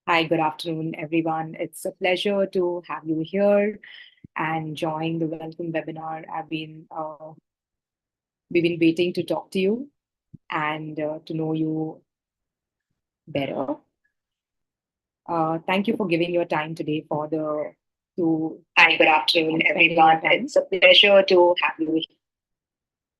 Hi, good afternoon, everyone. It's a pleasure to have you here and join the welcome webinar. We've been waiting to talk to you and to know you better. Thank you for giving your time today for the to Hi, good and afternoon, spending your everyone. time It's a pleasure to have you.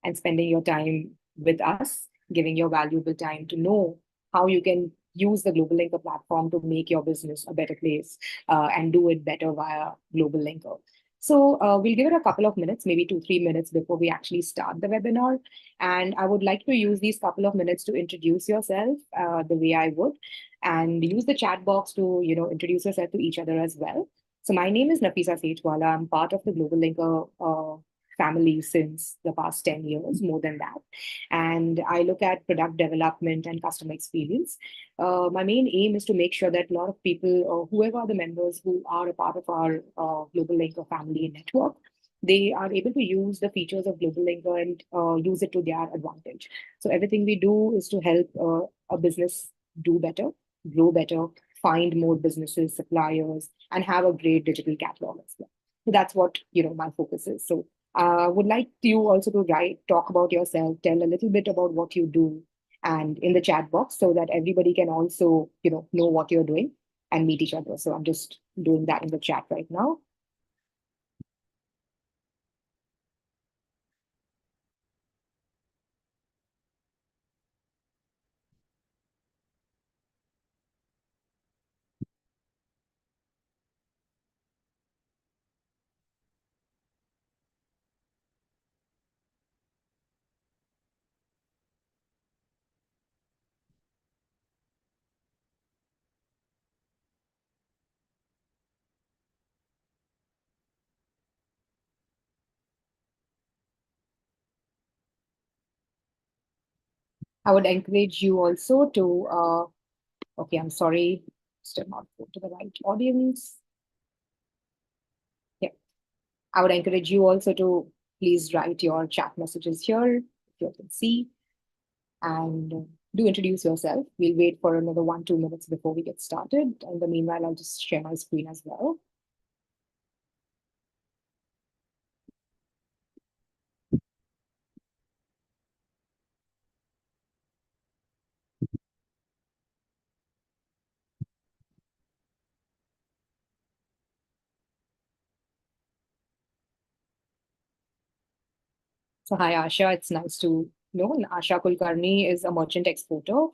and spending your time with us, giving your valuable time to know how you can use the Global Linker platform to make your business a better place and do it better via Global Linker. So we'll give it a couple of minutes, maybe 2, 3 minutes before we actually start the webinar. And I would like to use these couple of minutes to introduce yourself the way I would, and use the chat box to introduce yourself to each other as well. So my name is Nafisa Sethwala. I'm part of the Global Linker family since the past 10 years, more than that. And I look at product development and customer experience. My main aim is to make sure that a lot of people, or whoever are the members who are a part of our Global Linker family network, they are able to use the features of Global Linker and use it to their advantage. So everything we do is to help a business do better, grow better, find more businesses, suppliers, and have a great digital catalog as well. So that's what my focus is. So would like you also to talk about yourself, tell a little bit about what you do, and in the chat box so that everybody can also, know what you're doing and meet each other. So I'm just doing that in the chat right now. I would encourage you also to, okay, I'm sorry, still not go to the right audience. Yeah, I would encourage you also to please write your chat messages here, if you can see, and do introduce yourself. We'll wait for another 1, 2 minutes before we get started. In the meanwhile, I'll just share my screen as well. So hi, Asha. It's nice to know. And Asha Kulkarni is a merchant exporter.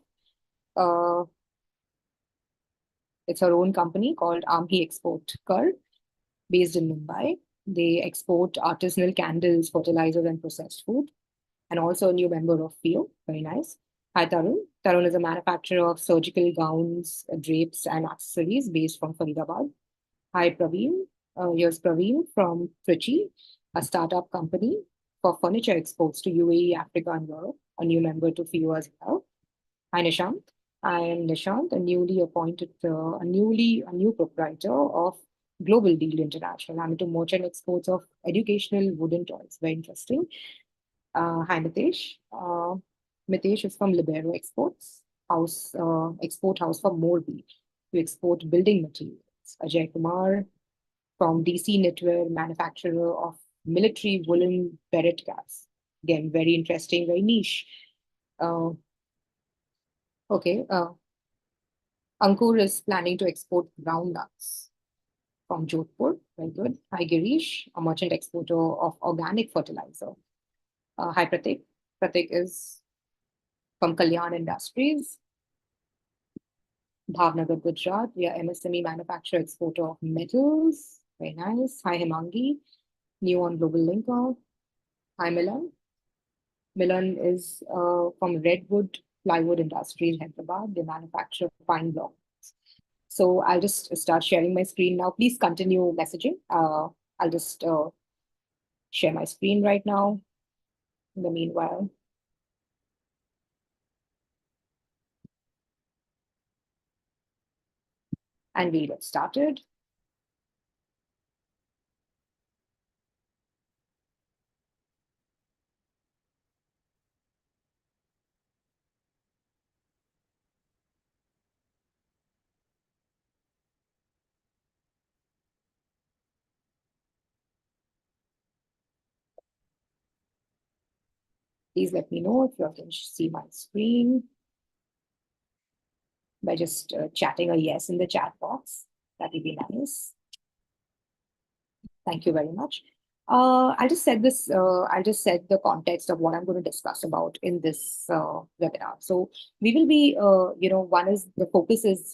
Uh, it's her own company called Amhi Export Kar, based in Mumbai. They export artisanal candles, fertilizers, and processed food, and also a new member of FIO. Very nice. Hi, Tarun. Tarun is a manufacturer of surgical gowns, drapes, and accessories based from Faridabad. Hi, Praveen. Here's Praveen from Trichy, a startup company for furniture exports to UAE, Africa, and Europe, a new member to FIO as well. Hi, Nishant. I am Nishant, a new proprietor of Global Deal International. I'm into merchant exports of educational wooden toys. Very interesting. Hi, Mitesh. Mitesh is from Libero Exports, export house for Morbi. We export building materials. Ajay Kumar from DC Knitwear, manufacturer of military woolen beret caps. Again, very interesting, very niche. Uh, okay, Ankur is planning to export groundnuts from Jodhpur. Very good. Hi, Girish, a merchant exporter of organic fertilizer. Hi, Pratik. Pratik is from Kalyan Industries, Bhavnagar, Gujarat. We are MSME manufacturer exporter of metals. Very nice. Hi, Himangi, new on Global Linker. Hi, Milan. Milan is from Redwood Plywood Industries, Hyderabad. They manufacture pine blocks. So I'll just start sharing my screen now. Please continue messaging. I'll just share my screen right now in the meanwhile. And we'll get started. Please let me know if you can see my screen by just chatting a yes in the chat box. That would be nice. Thank you very much. I'll just set this. I'll just set the context of what I'm going to discuss about in this webinar. So we will be, one is the focus is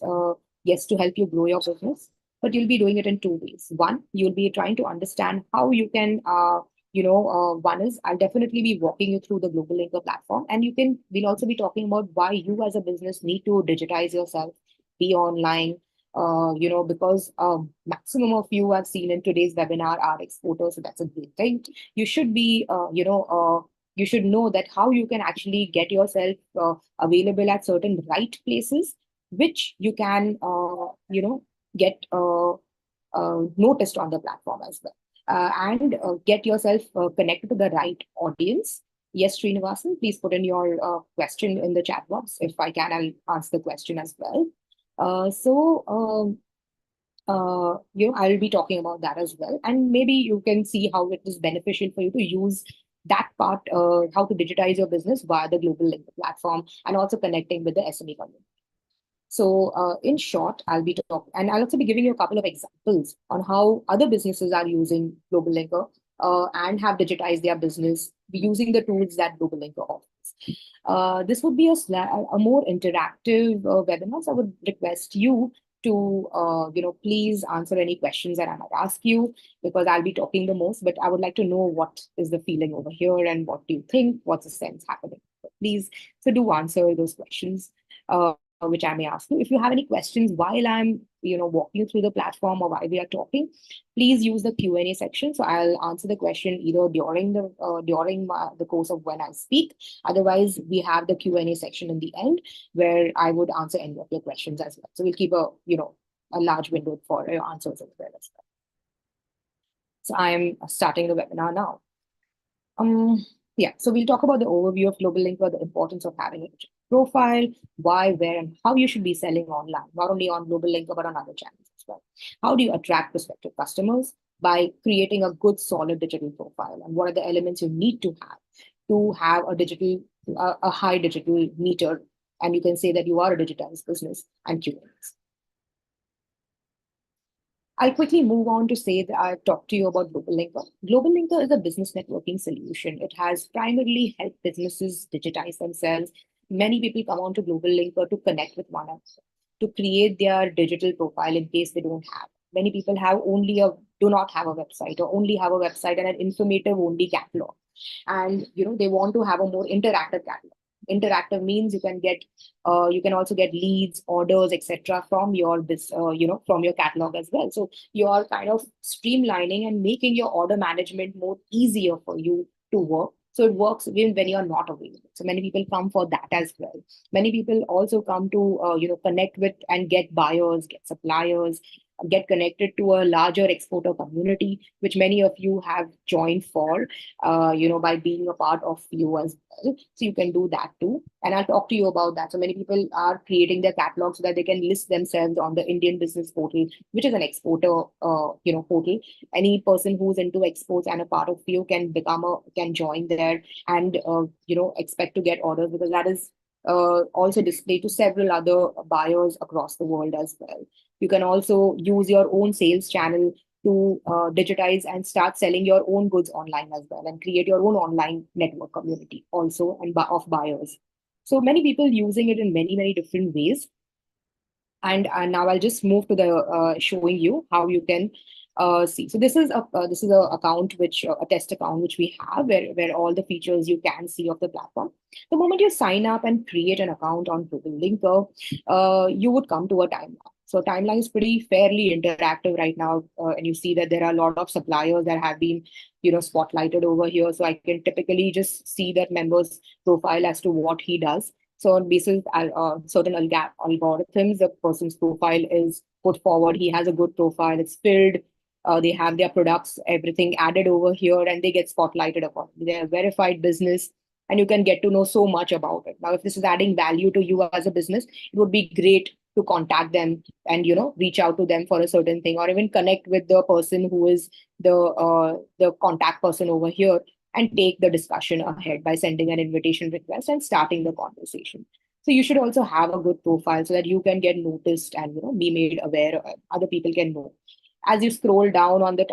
yes to help you grow your business, but you'll be doing it in two ways. One, you'll be trying to understand how you can, one is I'll definitely be walking you through the GlobalLinker platform, and we'll also be talking about why you as a business need to digitize yourself, be online, because maximum of you I've seen in today's webinar are exporters, so that's a great thing. You should be, you should know that how you can actually get yourself available at certain right places, which you can, get noticed on the platform as well. And get yourself connected to the right audience. Yes, Srinivasan, please put in your question in the chat box. If I can, I'll answer the question as well. I'll be talking about that as well. And maybe you can see how it is beneficial for you to use that part, how to digitize your business via the GlobalLinker platform and also connecting with the SME community. So in short, I'll be talking, and I'll also be giving you a couple of examples on how other businesses are using GlobalLinker and have digitized their business using the tools that GlobalLinker offers. This would be a more interactive webinar. So I would request you to, please answer any questions that I might ask you, because I'll be talking the most, but I would like to know what is the feeling over here and what do you think, what's the sense happening. So please, so do answer those questions. Which I may ask you. If you have any questions while I'm, walking you through the platform or while we are talking, please use the Q&A section. So I'll answer the question either during the course of when I speak. Otherwise, we have the Q&A section in the end where I would answer any of your questions as well. So we'll keep a large window for your answers as well. So I am starting the webinar now. So we'll talk about the overview of GlobalLinker, the importance of having a profile, why, where, and how you should be selling online, not only on GlobalLinker, but on other channels as well. How do you attract prospective customers? By creating a good, solid digital profile. And what are the elements you need to have a high digital meter? And you can say that you are a digitized business and Q&As. I'll quickly move on to say that I talked to you about GlobalLinker. GlobalLinker is a business networking solution. It has primarily helped businesses digitize themselves. Many people come on to GlobalLinker to connect with one another, to create their digital profile in case they don't have. Many people do not have a website, or only have a website and an informative only catalog. And they want to have a more interactive catalog. Interactive means you can also get leads, orders, etc. from your from your catalog as well. So you are kind of streamlining and making your order management more easier for you to work. So it works even when you're not available. So many people come for that as well. Many people also come to connect with and get buyers, get suppliers, get connected to a larger exporter community, which many of you have joined for, by being a part of you as well. So you can do that too. And I'll talk to you about that. So many people are creating their catalog so that they can list themselves on the Indian Business Portal, which is an exporter, portal. Any person who's into exports and a part of you can join there and, expect to get orders, because that is also displayed to several other buyers across the world as well. You can also use your own sales channel to digitize and start selling your own goods online as well, and create your own online network community also of buyers. So many people using it in many, many different ways. And now I'll just move to the showing you how you can see. So this is a account a test account which we have, where all the features you can see of the platform. The moment you sign up and create an account on GlobalLinker, you would come to a timeline. So timeline is fairly interactive right now, and you see that there are a lot of suppliers that have been, spotlighted over here. So I can typically just see that member's profile as to what he does. So on basis certain algorithms, the person's profile is put forward. He has a good profile. It's filled. They have their products, everything added over here, and they get spotlighted accordingly. They're a verified business, and you can get to know so much about it. Now, if this is adding value to you as a business, it would be great to contact them and reach out to them for a certain thing, or even connect with the person who is the contact person over here, and take the discussion ahead by sending an invitation request and starting the conversation. So you should also have a good profile so that you can get noticed and be made aware. Other people can know. As you scroll down on the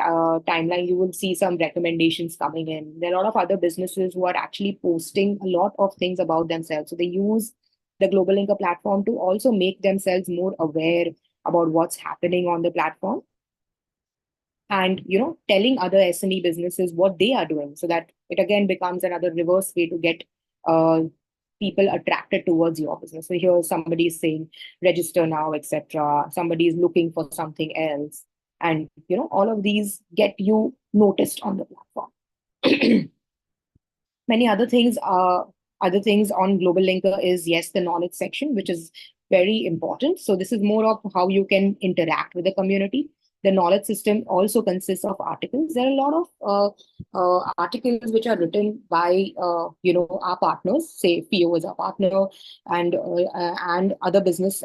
timeline, you will see some recommendations coming in. There are a lot of other businesses who are actually posting a lot of things about themselves. So they use the Global Linker platform to also make themselves more aware about what's happening on the platform, and telling other SME businesses what they are doing, so that it again becomes another reverse way to get uh, people attracted towards your business. So here somebody is saying register now, etc. Somebody is looking for something else, and all of these get you noticed on the platform. Many other things on Global Linker is, yes, the knowledge section, which is very important. So this is more of how you can interact with the community. The knowledge system also consists of articles. There are a lot of articles which are written by our partners. Say FIO is our partner, and other businesses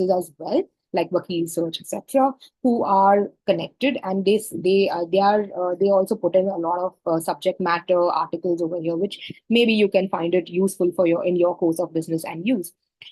as well, like Vakil Search, etc., who are connected, and they also put in a lot of subject matter articles over here, which maybe you can find it useful for your in your course of business and use.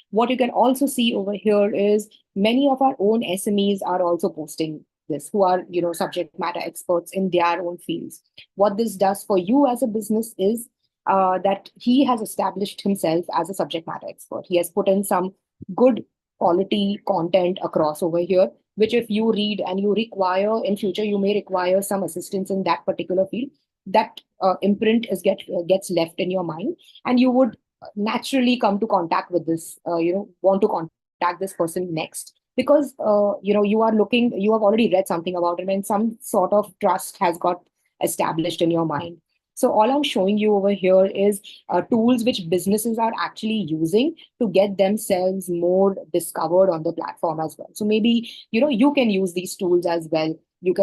What you can also see over here is many of our own SMEs are also posting this, who are subject matter experts in their own fields. What this does for you as a business is that he has established himself as a subject matter expert. He has put in some good quality content across over here, which if you read and you require in future, you may require some assistance in that particular field. That imprint gets left in your mind, and you would naturally come to contact with this, want to contact this person next, because you have already read something about it, and some sort of trust has got established in your mind. So all I'm showing you over here is tools which businesses are actually using to get themselves more discovered on the platform as well. So maybe you can use these tools as well. You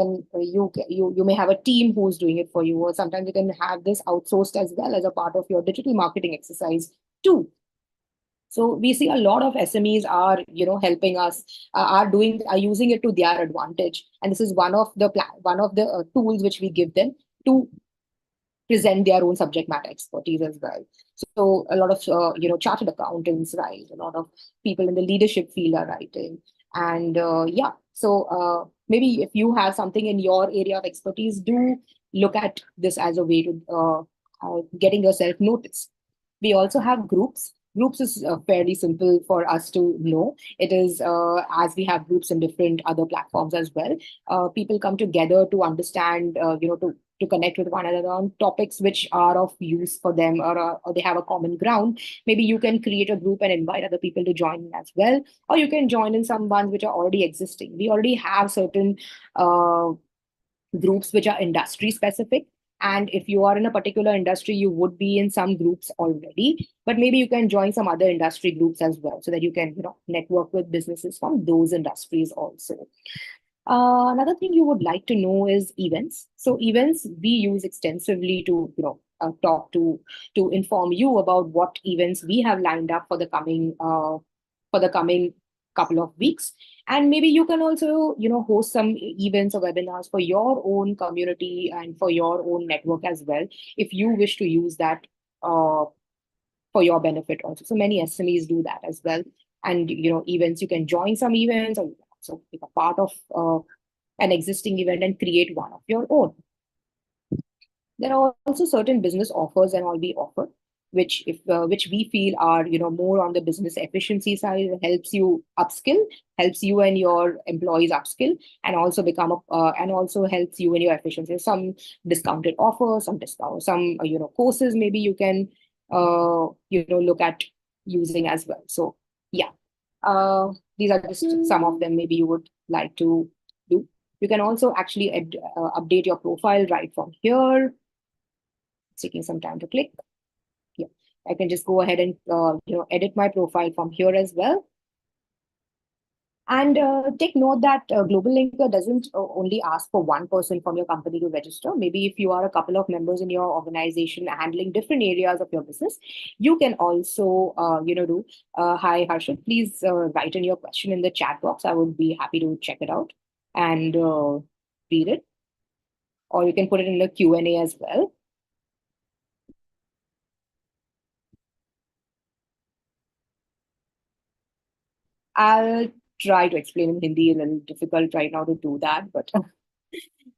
may have a team who's doing it for you, or sometimes you can have this outsourced as well as a part of your digital marketing exercise too. So we see a lot of SMEs are helping us, are using it to their advantage, and this is one of the tools which we give them to present their own subject matter expertise as well. So a lot of chartered accountants write, a lot of people in the leadership field are writing, and yeah. So maybe if you have something in your area of expertise, do look at this as a way to getting yourself noticed. We also have groups. Groups is fairly simple for us to know. It is as we have groups in different other platforms as well. People come together to understand, to connect with one another on topics which are of use for them, or they have a common ground. Maybe you can create a group and invite other people to join in as well, or you can join in some ones which are already existing. We already have certain groups which are industry specific. And if you are in a particular industry, you would be in some groups already, but maybe you can join some other industry groups as well, so that you can network with businesses from those industries also. Another thing you would like to know is events. So events we use extensively to talk to inform you about what events we have lined up for the coming couple of weeks. And maybe you can also host some events or webinars for your own community and for your own network as well, if you wish to use that for your benefit also. So many SMEs do that as well. And events, you can join some events, or you can also be a part of an existing event and create one of your own. There are also certain business offers and all we offer, which we feel are more on the business efficiency side. Helps you upskill, helps you and your employees upskill, and also become and also helps you in your efficiency. Some discounted offers, some courses maybe you can look at using as well. So yeah, these are just some of them maybe you would like to do. You can also actually update your profile right from here. It's taking some time to click. Yeah, I can just go ahead and edit my profile from here as well. And take note that GlobalLinker doesn't only ask for one person from your company to register. Maybe if you are a couple of members in your organization handling different areas of your business, you can also do hi Harshit, please write in your question in the chat box. I would be happy to check it out and read it, or you can put it in the Q&A as well. I'll try to explain in Hindi. A little difficult right now to do that, but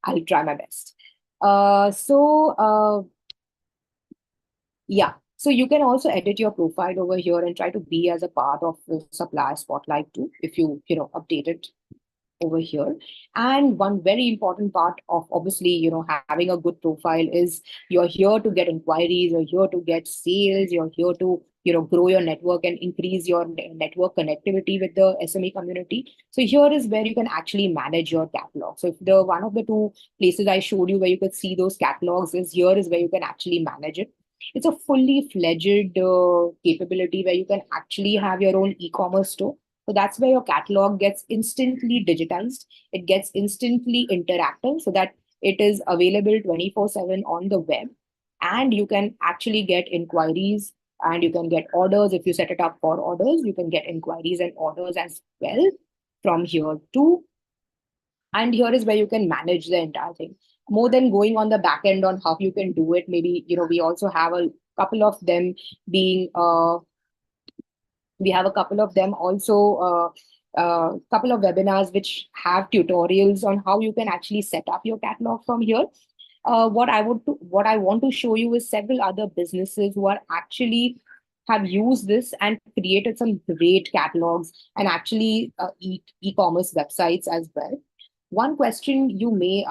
I'll try my best. Yeah. So you can also edit your profile over here and try to be as a part of the supplier spotlight too, if you update it over here. And one very important part of obviously, having a good profile is you're here to get inquiries, you're here to get sales, you're here to, grow your network and increase your network connectivity with the SME community. So here is where you can actually manage your catalog. So if the one of the two places I showed you where you could see those catalogs is here is where you can actually manage it. It's a fully fledged capability where you can actually have your own e-commerce store. So that's where your catalog gets instantly digitized. It gets instantly interactive so that it is available 24/7 on the web. And you can actually get inquiries and you can get orders. If you set it up for orders, you can get inquiries and orders as well from here too. And here is where you can manage the entire thing. More than going on the back end on how you can do it, maybe, we also have a couple of them being we have a couple of them also couple of webinars which have tutorials on how you can actually set up your catalog from here. What I want to show you is several other businesses who are actually have used this and created some great catalogs and actually e-commerce websites as well. One question you may,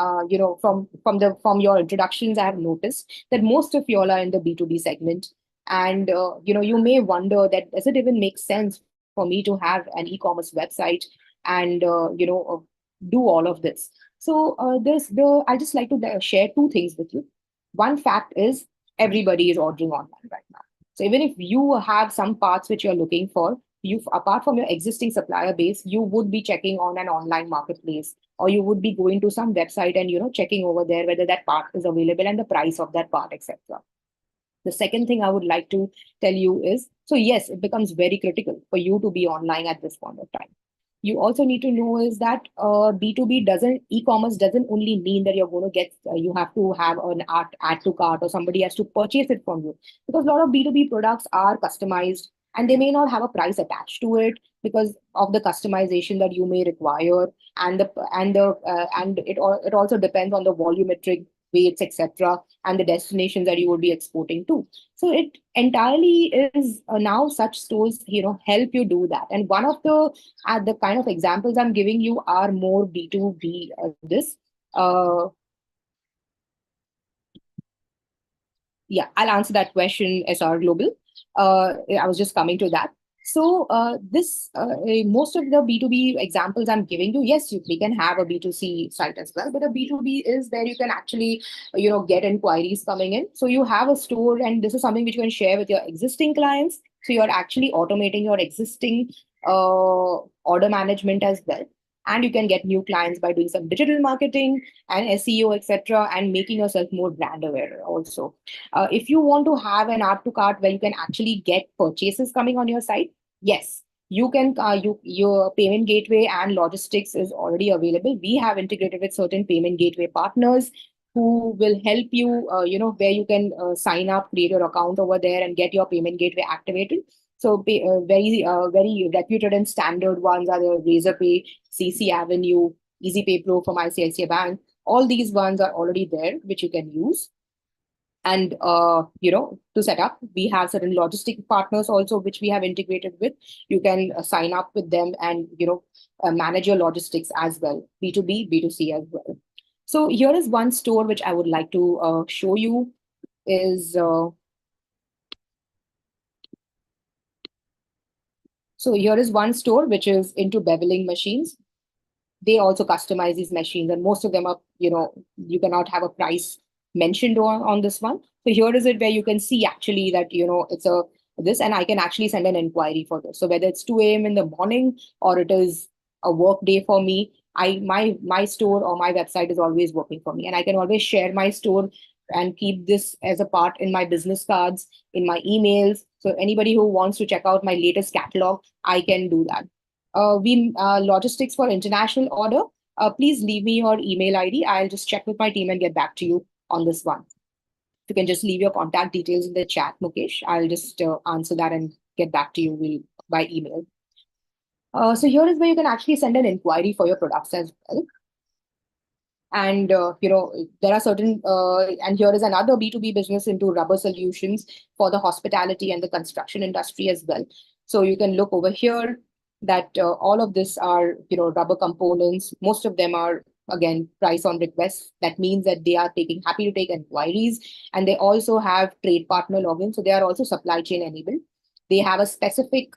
from your introductions, I have noticed that most of y'all are in the B2B segment, and you may wonder that does it even make sense for me to have an e-commerce website and do all of this. So there's the I just like to share two things with you. One fact is everybody is ordering online right now. So even if you have some parts which you're looking for, you apart from your existing supplier base, you would be checking on an online marketplace, or you would be going to some website and checking over there whether that part is available and the price of that part, etc. The second thing I would like to tell you is, so yes, it becomes very critical for you to be online at this point of time. You also need to know is that B2B e-commerce doesn't only mean that you're going to get, you have to have an add to cart or somebody has to purchase it from you. Because a lot of B2B products are customized and they may not have a price attached to it because of the customization that you may require. And it also depends on the volumetric weights, etc., and the destinations that you would be exporting to. So it entirely is now such stores, help you do that. And one of the kind of examples I'm giving you are more B2B. Yeah, I'll answer that question, SR Global. I was just coming to that. So most of the B2B examples I'm giving you, yes, we can have a B2C site as well, but a B2B is where you can actually, get inquiries coming in. So you have a store, and this is something which you can share with your existing clients. So you're actually automating your existing order management as well. And you can get new clients by doing some digital marketing and SEO, etc., and making yourself more brand aware also. If you want to have an add to cart where you can actually get purchases coming on your site, yes, you can. Your payment gateway and logistics is already available. We have integrated with certain payment gateway partners who will help you. Where you can sign up, create your account over there, and get your payment gateway activated. So very reputed and standard ones are the Razorpay, CC Avenue, EasyPay Pro from ICICI Bank. All these ones are already there, which you can use. And to set up, we have certain logistic partners also which we have integrated with. You can sign up with them and manage your logistics as well, B2B, B2C as well. So here is one store which I would like to show you is so here is one store which is into beveling machines. They also customize these machines, and most of them are, you cannot have a price mentioned on this one. So here is it where you can see actually that, it's a this, and I can actually send an inquiry for this. So whether it's 2 a.m. in the morning or it is a work day for me, my store or my website is always working for me, and I can always share my store and keep this as a part in my business cards, in my emails. So anybody who wants to check out my latest catalog, I can do that. We logistics for international order. Please leave me your email ID. I'll just check with my team and get back to you on this one. You can just leave your contact details in the chat, Mukesh. I'll just answer that and get back to you by email. So here is where you can actually send an inquiry for your products as well. And there are certain and here is another B2B business into rubber solutions for the hospitality and the construction industry as well. So you can look over here that all of this are rubber components. Most of them are again price on request. That means that they are taking happy to take inquiries, and they also have trade partner login, so they are also supply chain enabled. They have a specific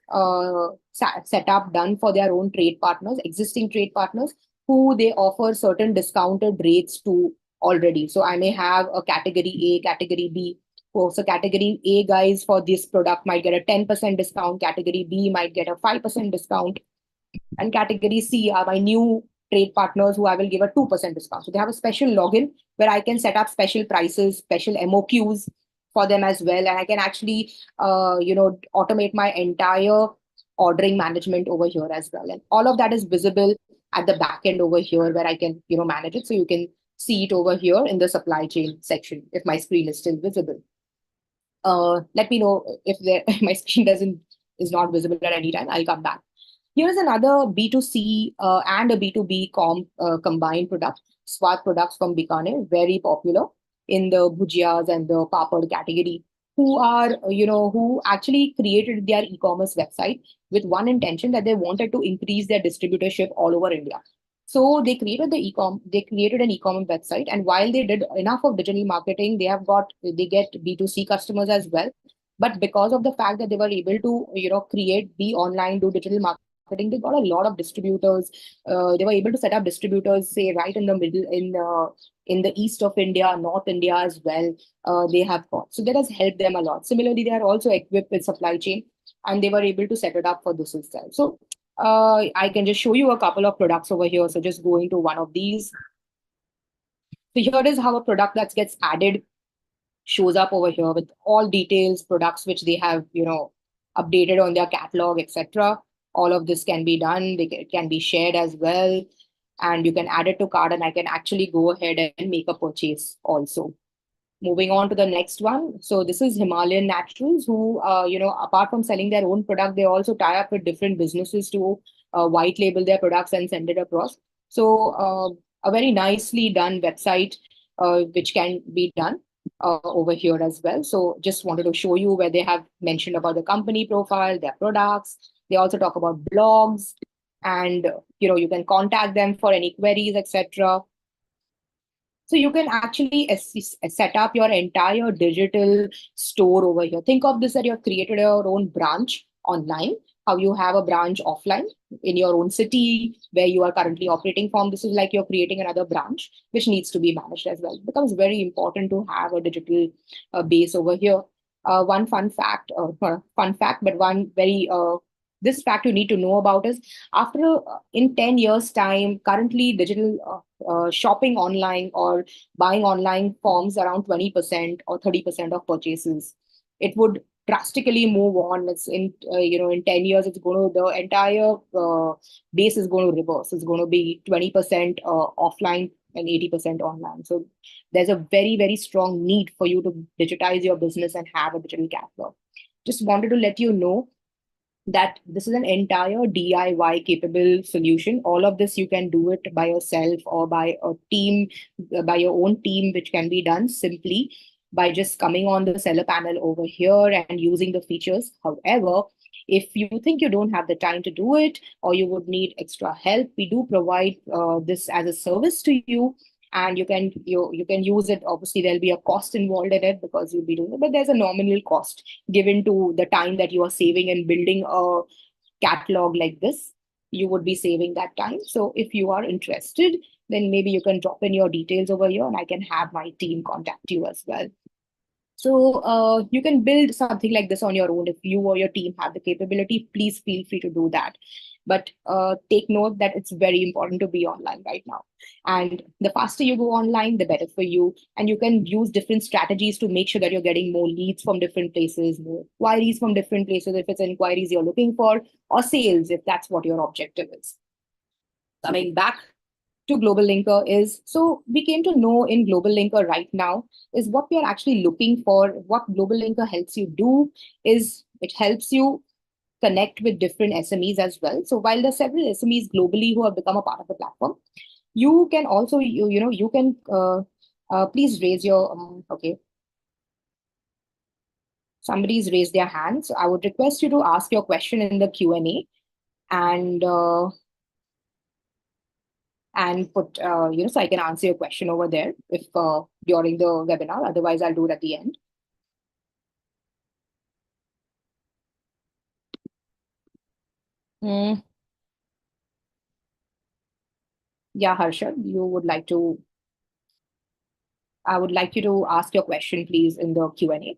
setup done for their own trade partners, existing trade partners, who they offer certain discounted rates to already. So I may have a category A, category B. Oh, so category A guys for this product might get a 10% discount, category B might get a 5% discount, and category C are my new trade partners who I will give a 2% discount. So they have a special login where I can set up special prices, special MOQs for them as well. And I can actually, automate my entire ordering management over here as well. And all of that is visible at the back end over here where I can, manage it. So you can see it over here in the supply chain section if my screen is still visible. Let me know if my screen is not visible at any time. I'll come back. Here's another B2C and a B2B combined product, Swat products from Bikaner, very popular in the bhujiyas and the papad category, who actually created their e-commerce website with one intention that they wanted to increase their distributorship all over India. So they created an e-commerce website, and while they did enough of digital marketing, they get B2C customers as well. But because of the fact that they were able to, be online, do digital marketing, they got a lot of distributors. They were able to set up distributors, say right in the middle, in the east of India, North India as well. They have got, so that has helped them a lot. Similarly, they are also equipped with supply chain, and they were able to set it up for this as well. So I can just show you a couple of products over here. So just going to one of these. So here is how a product that gets added shows up over here with all details, products which they have, updated on their catalog, etc. All of this can be done. It can be shared as well. And you can add it to cart, and I can actually go ahead and make a purchase also. Moving on to the next one. So this is Himalayan Naturals, who, apart from selling their own product, they also tie up with different businesses to white label their products and send it across. So a very nicely done website, which can be done over here as well. So just wanted to show you where they have mentioned about the company profile, their products. They also talk about blogs, and you can contact them for any queries, etc. So you can actually set up your entire digital store over here. Think of this that you have created your own branch online, how you have a branch offline in your own city where you are currently operating from. This is like you're creating another branch, which needs to be managed as well. It becomes very important to have a digital base over here. One fun fact, but one very this fact you need to know about is after in 10 years time, currently digital shopping online or buying online forms around 20% or 30% of purchases. It would drastically move on. It's in 10 years, the entire base is going to reverse. It's going to be 20% offline and 80% online. So there's a very, very strong need for you to digitize your business and have a digital catalog. Just wanted to let you know that this is an entire DIY capable solution. All of this you can do it by yourself or by a team, by your own team, which can be done simply by just coming on the seller panel over here and using the features. However, if you think you don't have the time to do it or you would need extra help, we do provide this as a service to you, and you can use it. Obviously there'll be a cost involved in it because you'll be doing it, but there's a nominal cost given to the time that you are saving in building a catalog like this. You would be saving that time. So if you are interested, then maybe you can drop in your details over here and I can have my team contact you as well. So you can build something like this on your own. If you or your team have the capability, please feel free to do that. But take note that it's very important to be online right now. And the faster you go online, the better for you. And you can use different strategies to make sure that you're getting more leads from different places, more inquiries from different places, if it's inquiries you're looking for, or sales, if that's what your objective is. Coming back to GlobalLinker is, so we came to know in GlobalLinker right now is what we are actually looking for. What GlobalLinker helps you do is it helps you connect with different SMEs as well. So while there are several SMEs globally who have become a part of the platform, you can also, you can, please raise your, okay. Somebody's raised their hand. So I would request you to ask your question in the Q&A and put, so I can answer your question over there if during the webinar. Otherwise, I'll do it at the end. Mm. Yeah, Harsha, I would like you to ask your question, please, in the Q&A.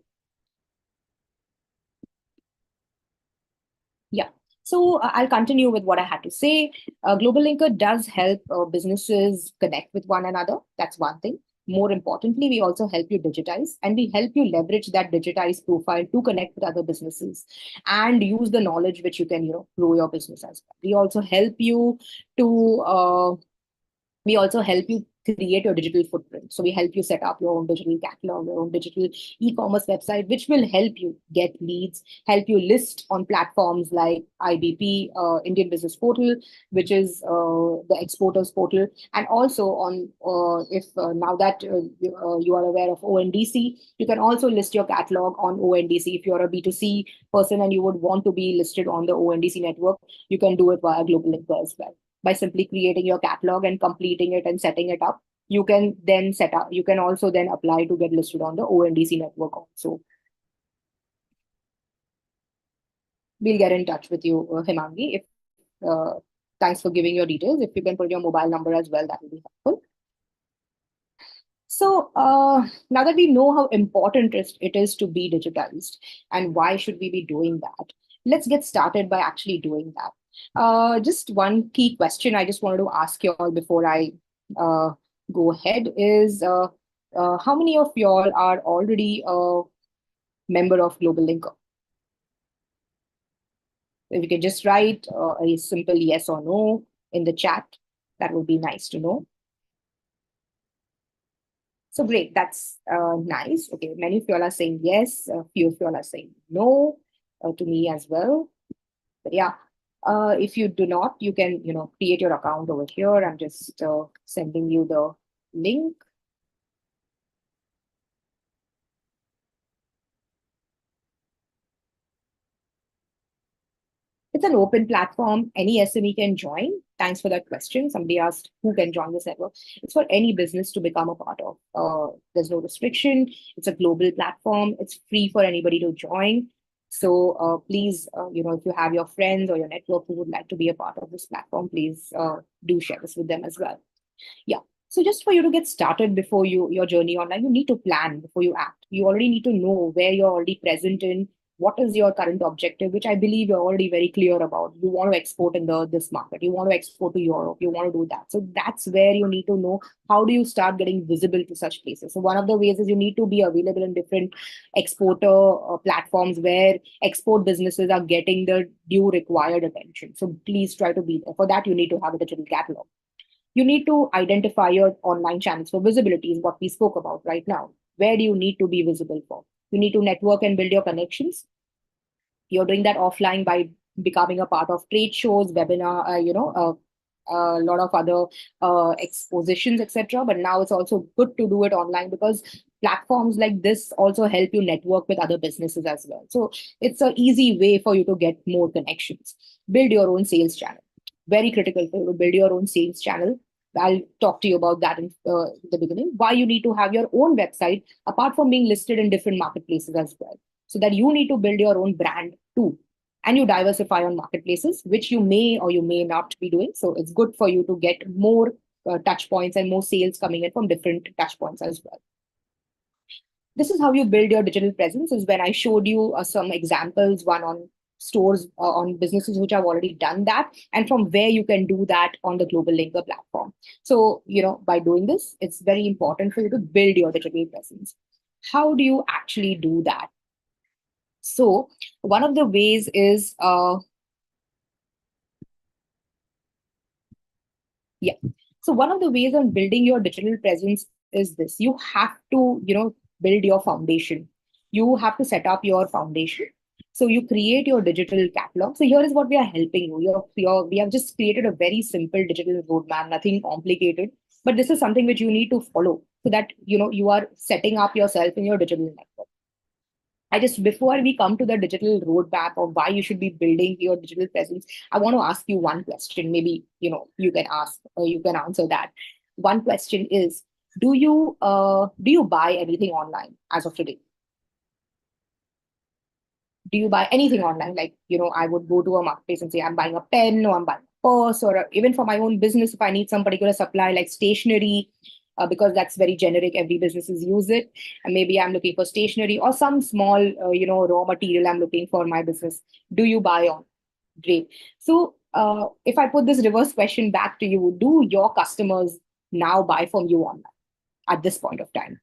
Yeah. So I'll continue with what I had to say. GlobalLinker does help businesses connect with one another. That's one thing. More importantly, we also help you digitize, and we help you leverage that digitized profile to connect with other businesses and use the knowledge which you can, grow your business as well. To we also help you create your digital footprint. So we help you set up your own digital catalog, your own digital e-commerce website, which will help you get leads, help you list on platforms like IBP, Indian Business Portal, which is the exporters portal. And also on, if now that you are aware of ONDC, you can also list your catalog on ONDC. If you're a B2C person and you would want to be listed on the ONDC network, you can do it via GlobalLinker as well. By simply creating your catalog and completing it and setting it up, you can also then apply to get listed on the ONDC network also. We'll get in touch with you, Himangi. Thanks for giving your details. If you can put your mobile number as well, that will be helpful. So now that we know how important it is to be digitized and why should we be doing that, let's get started by actually doing that. Just one key question I just wanted to ask you all before I go ahead is, how many of y'all are already a member of GlobalLinker? If you can just write a simple yes or no in the chat, that would be nice to know. So great, that's nice. Okay, many of y'all are saying yes, a few of y'all are saying no, to me as well. But yeah, if you do not, you can, create your account over here. I'm just sending you the link. It's an open platform. Any SME can join. Thanks for that question. Somebody asked who can join this network. It's for any business to become a part of. There's no restriction. It's a global platform. It's free for anybody to join. So please, if you have your friends or your network who would like to be a part of this platform, please do share this with them as well. Yeah. So just for you to get started before your journey online, you need to plan before you act. You already need to know where you're already present in, what is your current objective, which I believe you're already very clear about. You want to export in this market. You want to export to Europe. You want to do that. So that's where you need to know how do you start getting visible to such places. So one of the ways is you need to be available in different exporter platforms where export businesses are getting the due required attention. So please try to be there. For that, you need to have a digital catalog. You need to identify your online channels for visibility, is what we spoke about right now. Where do you need to be visible for? You need to network and build your connections. You're doing that offline by becoming a part of trade shows, webinar, a lot of other expositions, etc. But now it's also good to do it online because platforms like this also help you network with other businesses as well. So it's an easy way for you to get more connections. Build your own sales channel. Very critical for you to build your own sales channel. I'll talk to you about that in the beginning. Why you need to have your own website apart from being listed in different marketplaces as well. So that you need to build your own brand too. And you diversify on marketplaces, which you may or you may not be doing. So it's good for you to get more touch points and more sales coming in from different touch points as well. This is how you build your digital presence. Is when I showed you some examples, one on stores, on businesses which have already done that, and from where you can do that on the GlobalLinker platform. So, by doing this, it's very important for you to build your digital presence. How do you actually do that? So one of the ways is, So one of the ways on building your digital presence is this. You have to, build your foundation. You have to set up your foundation. So you create your digital catalog. So here is what we are helping you. We have just created a very simple digital roadmap, nothing complicated. But this is something which you need to follow so that you are setting up yourself in your digital network. I just before we come to the digital roadmap of why you should be building your digital presence, I want to ask you one question. Maybe you can ask or you can answer that. One question is: do you buy anything online as of today? Do you buy anything online? Like, I would go to a marketplace and say, I'm buying a pen or I'm buying a purse, or even for my own business, if I need some particular supply like stationery, because that's very generic, every businesses use it. And maybe I'm looking for stationery or some small, raw material I'm looking for my business. Do you buy on? Great. So if I put this reverse question back to you, do your customers now buy from you online at this point of time?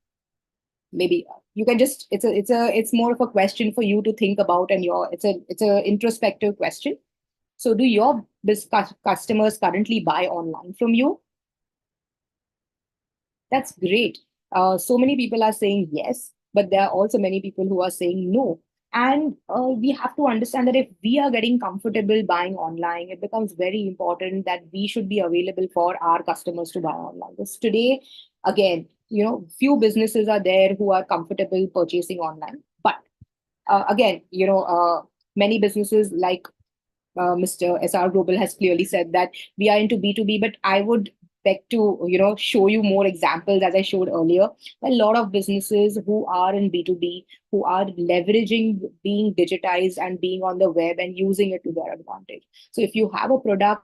Maybe you can just it's more of a question for you to think about, and it's a introspective question. So do your customers currently buy online from you? That's great. So many people are saying yes, but there are also many people who are saying no. And we have to understand that if we are getting comfortable buying online, it becomes very important that we should be available for our customers to buy online. Because today, again, few businesses are there who are comfortable purchasing online. But again, many businesses like Mr. SR Global has clearly said that we are into B2B, but I would beg to, show you more examples as I showed earlier. A lot of businesses who are in B2B, who are leveraging being digitized and being on the web and using it to their advantage. So if you have a product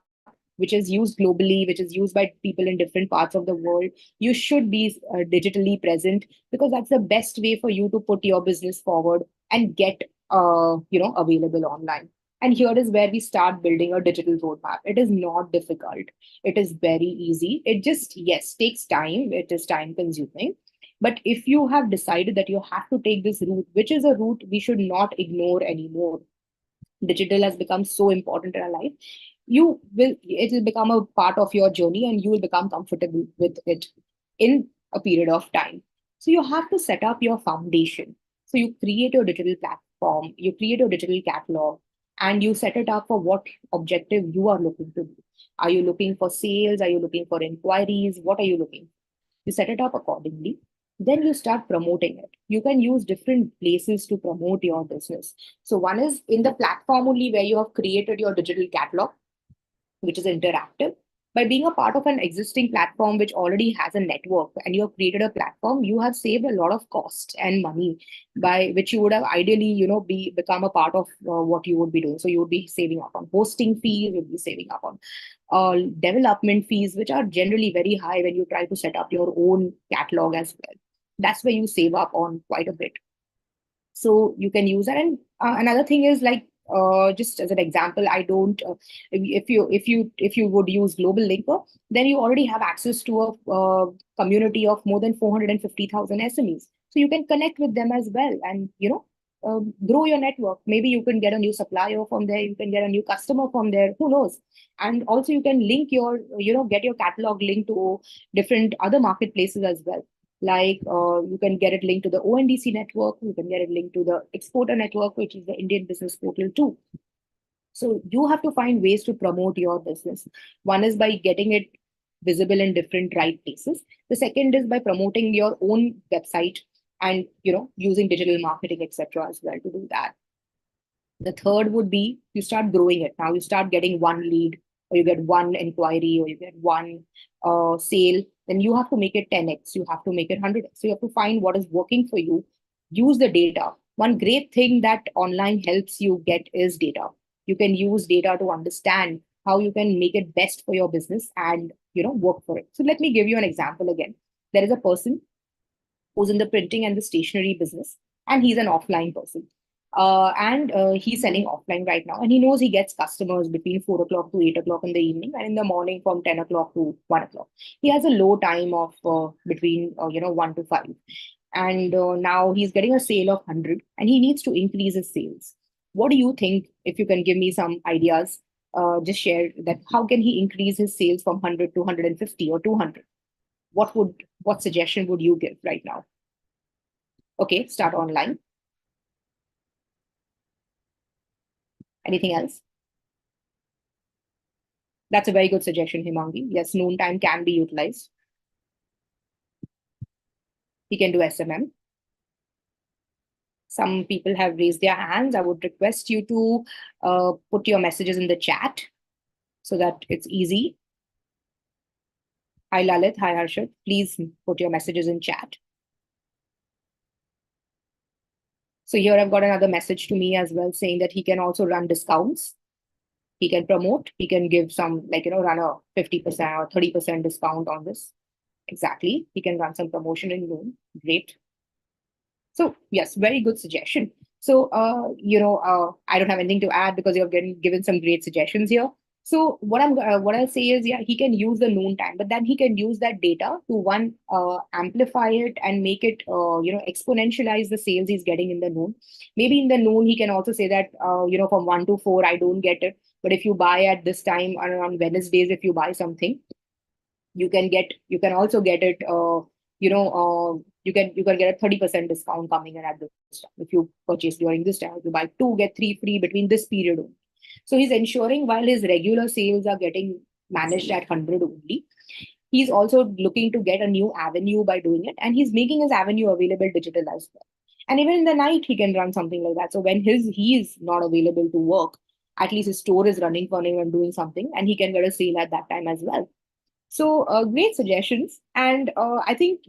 which is used globally, which is used by people in different parts of the world, you should be digitally present, because that's the best way for you to put your business forward and get, available online. And here is where we start building a digital roadmap. It is not difficult. It is very easy. It just, yes, takes time. It is time consuming. But if you have decided that you have to take this route, which is a route we should not ignore anymore, digital has become so important in our life, it will become a part of your journey and you will become comfortable with it in a period of time. So you have to set up your foundation. So you create your digital platform, you create your digital catalog, and you set it up for what objective you are looking to do. Are you looking for sales? Are you looking for inquiries? What are you looking? You set it up accordingly. Then you start promoting it. You can use different places to promote your business. So one is in the platform only where you have created your digital catalog, which is interactive. By being a part of an existing platform which already has a network and you have created a platform, you have saved a lot of cost and money by which you would have ideally, become a part of what you would be doing. So you would be saving up on hosting fees, you would be saving up on development fees, which are generally very high when you try to set up your own catalog as well. That's where you save up on quite a bit. So you can use that. And another thing is like, just as an example, I don't if you would use GlobalLinker, then you already have access to a community of more than 450,000 SMEs, so you can connect with them as well, and grow your network. Maybe you can get a new supplier from there, you can get a new customer from there, who knows. And also you can link your get your catalog linked to different other marketplaces as well. Like you can get it linked to the ONDC network, you can get it linked to the exporter network, which is the Indian business portal too. So you have to find ways to promote your business. One is by getting it visible in different right places. The second is by promoting your own website and using digital marketing, etc. as well to do that. The third would be you start growing it. Now you start getting one lead, or you get one inquiry, or you get one sale. Then you have to make it 10x. You have to make it 100x. So you have to find what is working for you. Use the data. One great thing that online helps you get is data. You can use data to understand how you can make it best for your business and work for it. So let me give you an example again. There is a person who's in the printing and the stationery business, and he's an offline person. And he's selling offline right now, and he knows he gets customers between 4 o'clock to 8 o'clock in the evening, and in the morning from 10 o'clock to 1 o'clock. He has a low time of between 1 to 5, and now he's getting a sale of 100, and he needs to increase his sales. What do you think? If you can give me some ideas, just share that. How can he increase his sales from 100 to 150 or 200? What suggestion would you give right now? Okay, start online. Anything else? That's a very good suggestion, Himangi. Yes, noon time can be utilized. He can do SMM. Some people have raised their hands. I would request you to put your messages in the chat so that it's easy. Hi Lalit, hi Harshit. Please put your messages in chat. So here I've got another message to me as well saying that he can also run discounts. He can promote, he can give some, like, run a 50% or 30% discount on this. Exactly. He can run some promotion in Loom. Great. So yes, very good suggestion. So, I don't have anything to add because you've given some great suggestions here. So what I'll say is, yeah, he can use the noon time, but then he can use that data to one amplify it and make it exponentialize the sales he's getting in the noon. Maybe in the noon he can also say that from 1 to 4 I don't get it, but if you buy at this time on Wednesdays, if you buy something, you can also get it you can get a 30% discount coming in at this time if you purchase during this time. If you buy two get three free between this period only. So he's ensuring while his regular sales are getting managed at 100 only, he's also looking to get a new avenue by doing it, and he's making his avenue available digital as well. And even in the night he can run something like that, so when he is not available to work, at least his store is running for him and doing something, and he can get a sale at that time as well. So great suggestions, and I think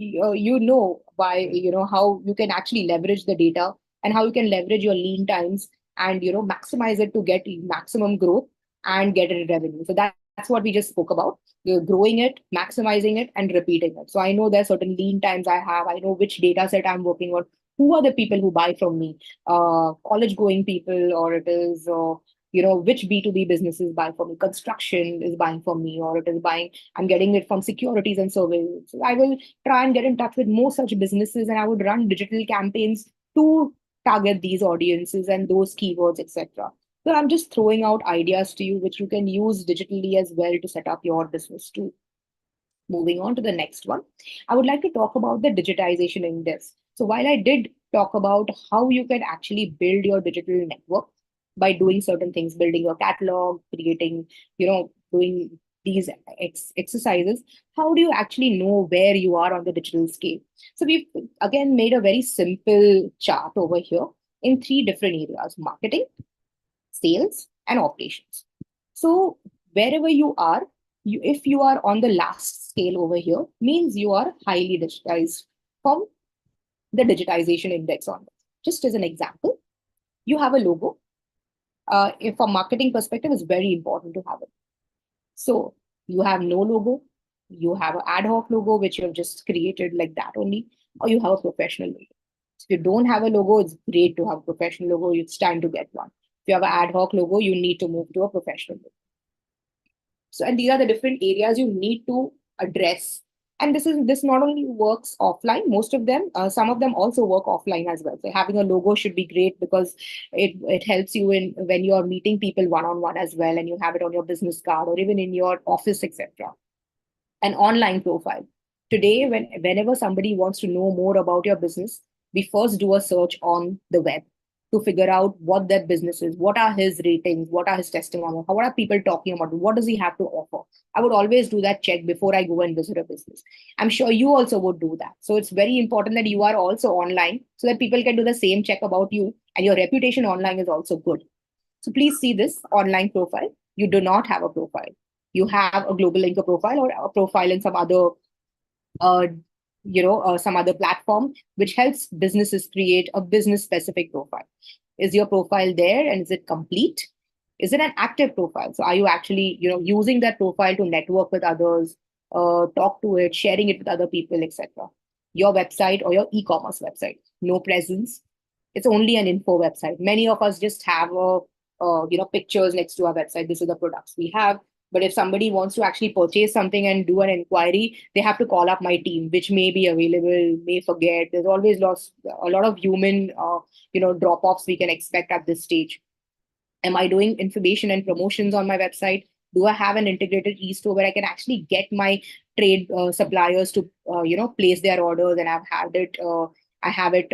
by how you can actually leverage the data and how you can leverage your lean times and maximize it to get maximum growth and get it revenue. So that's what we just spoke about. You're growing it, maximizing it, and repeating it. So I know there's certain lean times I have. I know which data set I'm working on. Who are the people who buy from me? College going people, or it is which B2B businesses buy from me. Construction is buying from me, or it is buying, I'm getting it from securities and surveillance. So I will try and get in touch with more such businesses, and I would run digital campaigns to target these audiences and those keywords, etc. So I'm just throwing out ideas to you, which you can use digitally as well to set up your business too. Moving on to the next one, I would like to talk about the digitization index. So while I did talk about how you can actually build your digital network by doing certain things, building your catalog, creating, doing these exercises, how do you actually know where you are on the digital scale? So we've again made a very simple chart over here in three different areas: marketing, sales, and operations. So wherever you are, if you are on the last scale over here, means you are highly digitized from the digitization index on. Just as an example, you have a logo. If from marketing perspective, it's very important to have it. So you have no logo, you have an ad hoc logo which you have just created like that only, or you have a professional logo. So if you don't have a logo, it's great to have a professional logo. It's time to get one. If you have an ad hoc logo, you need to move to a professional logo. So, and these are the different areas you need to address. And this not only works offline, most of them, some of them also work offline as well. So having a logo should be great because it helps you in when you are meeting people one-on-one as well, and you have it on your business card or even in your office, etc. An online profile. Today, whenever somebody wants to know more about your business, we first do a search on the web to figure out what that business is, what are his ratings, what are his testimonials, what are people talking about, what does he have to offer. I would always do that check before I go and visit a business. I'm sure you also would do that. So it's very important that you are also online so that people can do the same check about you, and your reputation online is also good. So please see this online profile. You do not have a profile. You have a GlobalLinker profile or a profile in some other uh, some other platform which helps businesses create a business specific profile. Is your profile there, and is it complete? Is it an active profile? So are you actually using that profile to network with others, talk to it, sharing it with other people, etc. Your website or your e-commerce website, no presence, it's only an info website. Many of us just have pictures next to our website. This is the products we have. But if somebody wants to actually purchase something and do an inquiry, they have to call up my team, which may be available, may forget. There's always a lot of human, drop-offs we can expect at this stage. Am I doing information and promotions on my website? Do I have an integrated e-store where I can actually get my trade suppliers to, place their orders, and I have it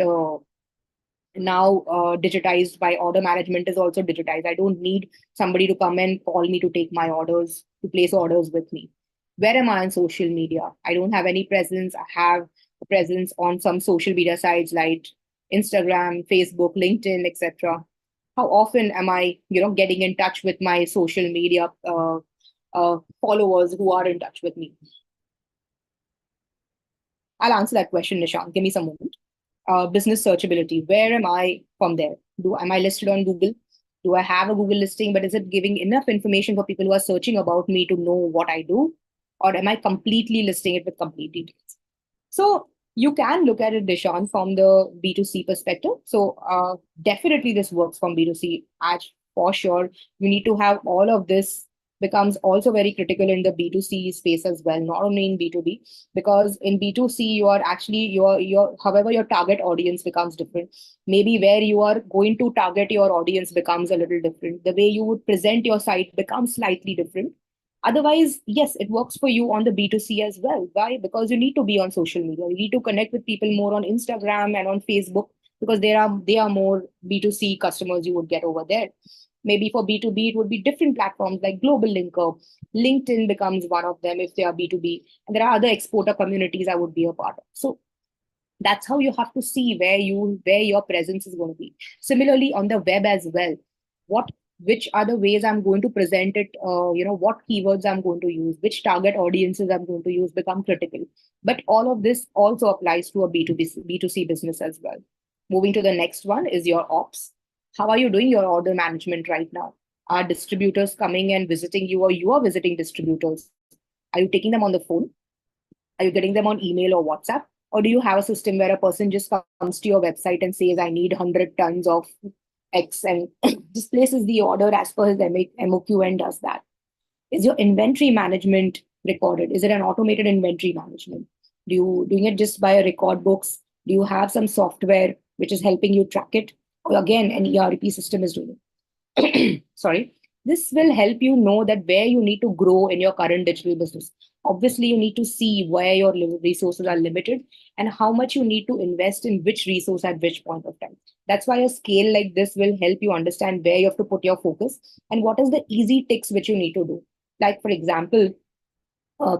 now digitized by order management is also digitized. I don't need somebody to come and call me to take my orders, to place orders with me. Where am I on social media? I don't have any presence. I have a presence on some social media sites like Instagram, Facebook, LinkedIn, etc. How often am I, getting in touch with my social media followers who are in touch with me? I'll answer that question, Nishant. Give me some moment. Business searchability. Where am I from there? Am I listed on Google? Do I have a Google listing? But is it giving enough information for people who are searching about me to know what I do? Or am I completely listing it with complete details? So you can look at it, Dishan, from the B2C perspective. So definitely this works from B2C. As for sure, you need to have all of this becomes also very critical in the B2C space as well, not only in B2B, because in B2C, you are actually however your target audience becomes different. Maybe where you are going to target your audience becomes a little different. The way you would present your site becomes slightly different. Otherwise, yes, it works for you on the B2C as well. Why? Because you need to be on social media. You need to connect with people more on Instagram and on Facebook because they are more B2C customers you would get over there. Maybe for B2B, it would be different platforms like GlobalLinker. LinkedIn becomes one of them if they are B2B. And there are other exporter communities I would be a part of. So that's how you have to see where your presence is going to be. Similarly on the web as well, what which are the ways I'm going to present it, what keywords I'm going to use, which target audiences I'm going to use become critical. But all of this also applies to a B2C business as well. Moving to the next one is your ops. How are you doing your order management right now? Are distributors coming and visiting you, or you are visiting distributors? Are you taking them on the phone? Are you getting them on email or WhatsApp? Or do you have a system where a person just comes to your website and says, I need 100 tons of X and just places the order as per his MOQ and does that? Is your inventory management recorded? Is it an automated inventory management? Do you doing it just by a record books? Do you have some software which is helping you track it? Or again, an ERP system is doing it? Sorry. This will help you know that where you need to grow in your current digital business. Obviously, you need to see where your resources are limited and how much you need to invest in which resource at which point of time. That's why a scale like this will help you understand where you have to put your focus and what is the easy ticks which you need to do. Like, for example,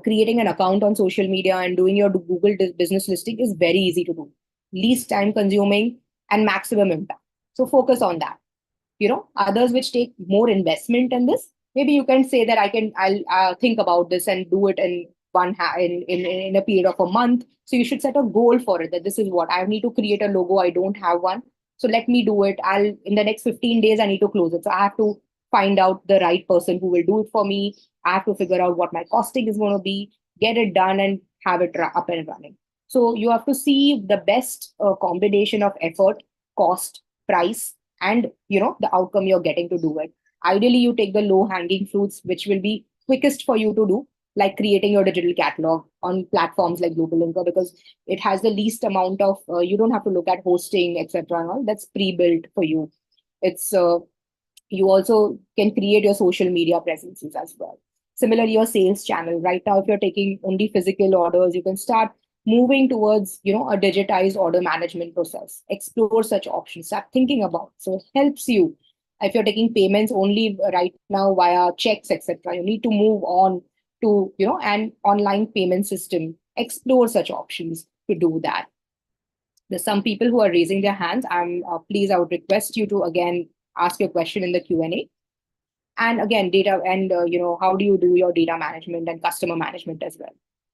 creating an account on social media and doing your Google business listing is very easy to do, least time consuming and maximum impact. So focus on that. Others which take more investment in this, maybe you can say that I'll think about this and do it in in a period of a month. So you should set a goal for it, that this is what I need to create a logo. I don't have one, so let me do it. I'll in the next 15 days I need to close it, so I have to find out the right person who will do it for me. I have to figure out what my costing is going to be, get it done and have it up and running. So you have to see the best combination of effort, cost, price, and the outcome you're getting to do it. Ideally, you take the low hanging fruits which will be quickest for you to do, like creating your digital catalog on platforms like GlobalLinker, because it has the least amount of you don't have to look at hosting, etc. and all that's pre-built for you. It's You also can create your social media presences as well. Similarly, your sales channel. Right now, if you're taking only physical orders, you can start moving towards a digitized order management process. Explore such options. Start thinking about. So it helps you. If you're taking payments only right now via checks, etc., you need to move on to an online payment system. Explore such options to do that. There's some people who are raising their hands. Please, I would request you to again ask your question in the Q&A. And again, data and how do you do your data management and customer management as well?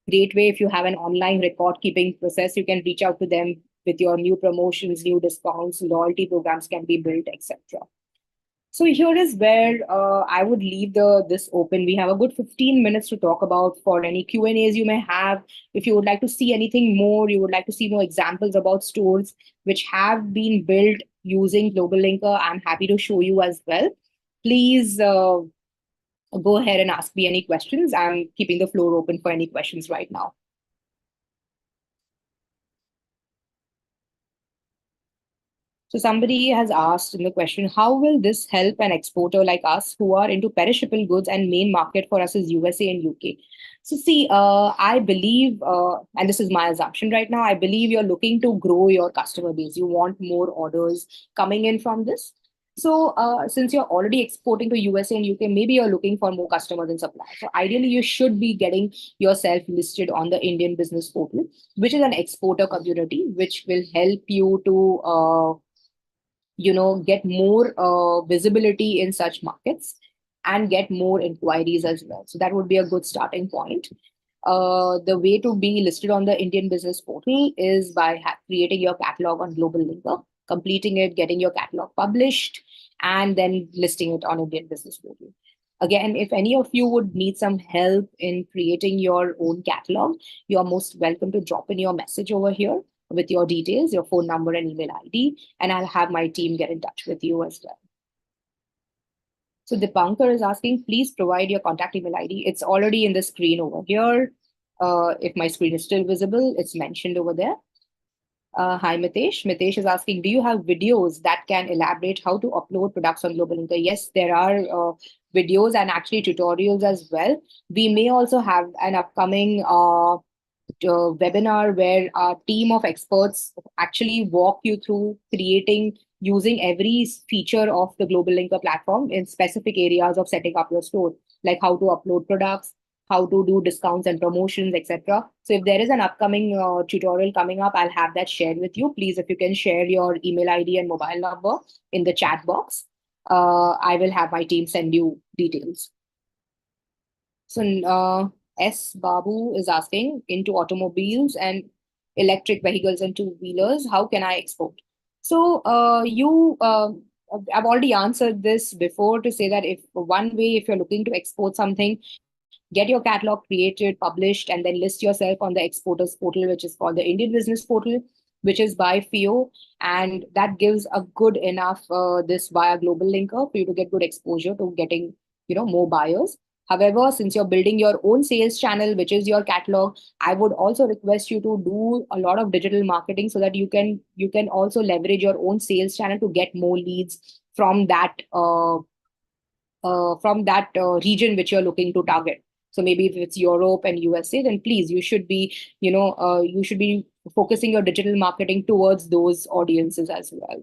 Great way, if you have an online record keeping process, you can reach out to them with your new promotions, new discounts, loyalty programs can be built, etc. So here is where I would leave this open. We have a good 15 minutes to talk about for any Q&As you may have. If you would like to see anything more, you would like to see more examples about stores which have been built using GlobalLinker, I'm happy to show you as well. Please go ahead and ask me any questions. I'm keeping the floor open for any questions right now. So somebody has asked in the question, how will this help an exporter like us who are into perishable goods and main market for us is USA and UK? So see, I believe, and this is my assumption right now, I believe you're looking to grow your customer base. You want more orders coming in from this. So since you're already exporting to USA and UK, maybe you're looking for more customers and suppliers. So ideally, you should be getting yourself listed on the Indian Business Portal, which is an exporter community, which will help you to get more visibility in such markets and get more inquiries as well. So that would be a good starting point. The way to be listed on the Indian Business Portal is by creating your catalog on GlobalLinker, completing it, getting your catalog published, and then listing it on Indian Business Portal. Again, if any of you would need some help in creating your own catalog, you are most welcome to drop in your message over here with your details, your phone number and email ID, and I'll have my team get in touch with you as well. So Dipankar is asking, please provide your contact email ID. It's already in the screen over here. If my screen is still visible, it's mentioned over there. Hi, Mitesh. Mitesh is asking, do you have videos that can elaborate how to upload products on GlobalLinker? Yes, there are videos and actually tutorials as well. We may also have an upcoming webinar where our team of experts actually walk you through creating using every feature of the GlobalLinker platform in specific areas of setting up your store, like how to upload products, how to do discounts and promotions, etc. So if there is an upcoming tutorial coming up, I'll have that shared with you. Please, if you can share your email ID and mobile number in the chat box, I will have my team send you details. So S. Babu is asking, into automobiles and electric vehicles and two-wheelers, how can I export? So I've already answered this before to say that if one way, if you're looking to export something, get your catalog created, published, and then list yourself on the exporters portal, which is called the Indian Business Portal, which is by FIO. And that gives a good enough this via GlobalLinker for you to get good exposure to getting more buyers. However, since you're building your own sales channel, which is your catalog, I would also request you to do a lot of digital marketing so that you can also leverage your own sales channel to get more leads from that region which you're looking to target. So maybe if it's Europe and USA, then please you should be focusing your digital marketing towards those audiences as well.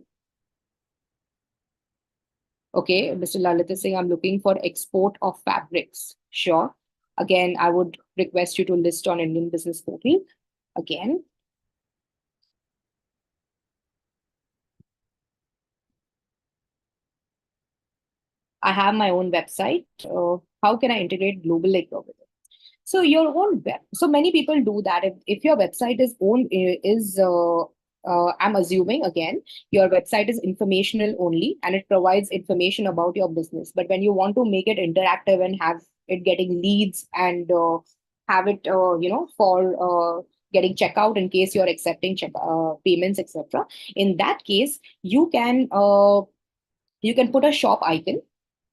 Okay, Mr. Lalit is saying, I'm looking for export of fabrics. Sure. Again, I would request you to list on Indian Business Portal. Again, I have my own website. How can I integrate GlobalLinker with it? So your own web. So many people do that. If your website I'm assuming again, your website is informational only and it provides information about your business. But when you want to make it interactive and have it getting leads and have it, for getting checkout in case you're accepting payments, etc. In that case, you can put a shop icon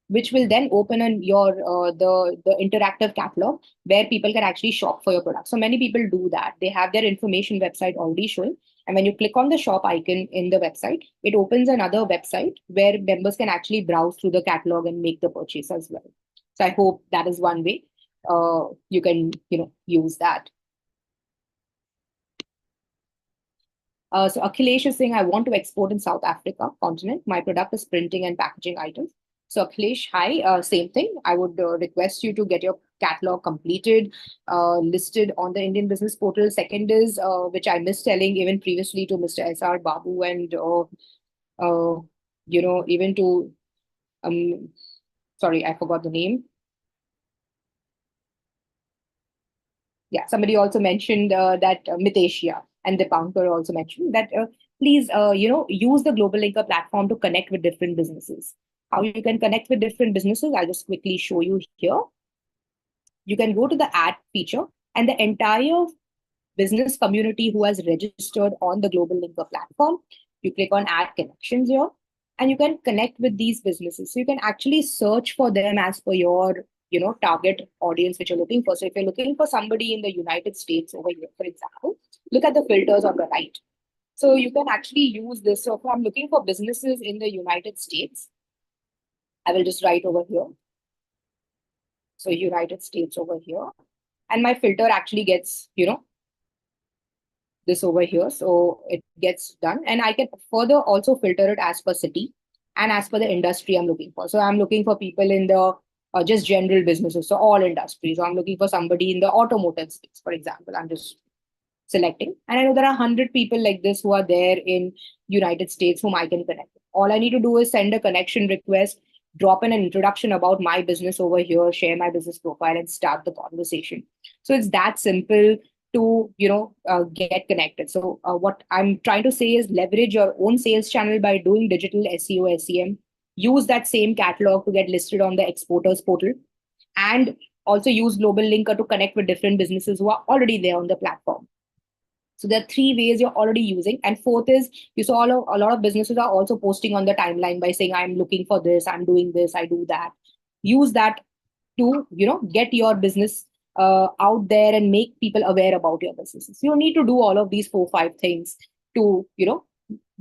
which will then open your the interactive catalog where people can actually shop for your product. So many people do that. They have their information website already shown, and when you click on the shop icon in the website, it opens another website where members can actually browse through the catalog and make the purchase as well. So I hope that is one way you can use that. So Akhilesh is saying, I want to export in South Africa continent. My product is printing and packaging items. So Akhilesh, hi, same thing. I would request you to get your catalog completed, listed on the Indian Business Portal. Second is, which I missed telling even previously to Mr. S.R. Babu and, even to, sorry, I forgot the name. Yeah, somebody also mentioned that Mitesh, and Dipankar also mentioned that please, use the GlobalLinker platform to connect with different businesses. How you can connect with different businesses, I'll just quickly show you here. You can go to the add feature and the entire business community who has registered on the GlobalLinker platform. You click on add connections here and you can connect with these businesses. So you can actually search for them as per your target audience which you're looking for. So if you're looking for somebody in the United States over here, for example, look at the filters on the right. So you can actually use this. So if I'm looking for businesses in the United States, I will just write over here. So United States over here. and my filter actually gets, this over here. So it gets done. And I can further also filter it as per city and as per the industry I'm looking for. So I'm looking for people in the just general businesses, so all industries. So I'm looking for somebody in the automotive space, for example. I'm just selecting. And I know there are 100 people like this who are there in United States whom I can connect with. All I need to do is send a connection request, drop in an introduction about my business over here, share my business profile, and start the conversation. So it's that simple to get connected. So what I'm trying to say is leverage your own sales channel by doing digital SEO, SEM. Use that same catalog to get listed on the exporters portal, and also use GlobalLinker to connect with different businesses who are already there on the platform. So there are three ways you're already using. And fourth is, you saw a lot of businesses are also posting on the timeline by saying, I'm looking for this, I'm doing this, I do that. Use that to, get your business out there and make people aware about your businesses. You don't need to do all of these 4, 5 things to,